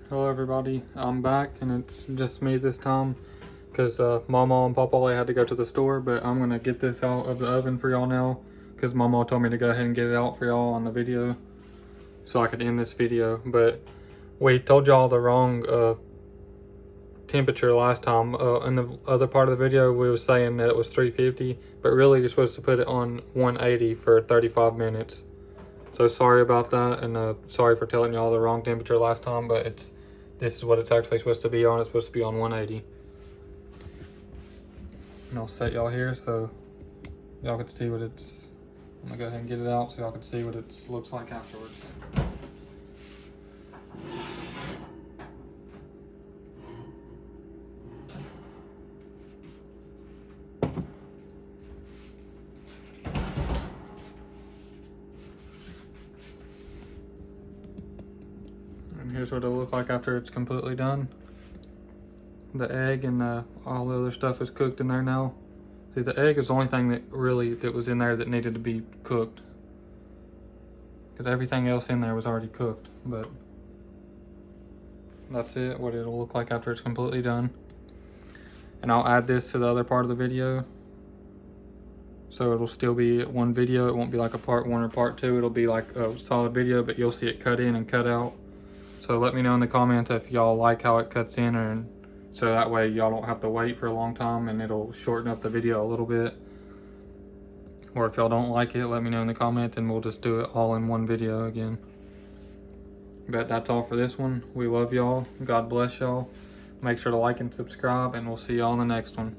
Hello everybody, I'm back and it's just me this time because Mama and Papa had to go to the store, but I'm gonna get this out of the oven for y'all now because Mama told me to go ahead and get it out for y'all on the video so I could end this video. But we told y'all the wrong temperature last time. In the other part of the video we were saying that it was 350, but really you're supposed to put it on 180 for 35 minutes. So sorry about that, and sorry for telling y'all the wrong temperature last time, but this is what it's actually supposed to be on. It's supposed to be on 180. And I'll set y'all here so y'all can see what it's. I'm gonna go ahead and get it out so y'all can see what it looks like afterwards. And here's what it'll look like after it's completely done. The egg and all the other stuff is cooked in there now. See, the egg is the only thing that was in there that needed to be cooked, because everything else in there was already cooked. But that's it, what it'll look like after it's completely done. And I'll add this to the other part of the video, so it'll still be one video. It won't be like a part 1 or part 2. It'll be like a solid video, but you'll see it cut in and cut out. So let me know in the comments if y'all like how it cuts in, or so that way y'all don't have to wait for a long time and it'll shorten up the video a little bit. Or if y'all don't like it, let me know in the comments and we'll just do it all in one video again. But that's all for this one. We love y'all. God bless y'all. Make sure to like and subscribe, and we'll see y'all in the next one.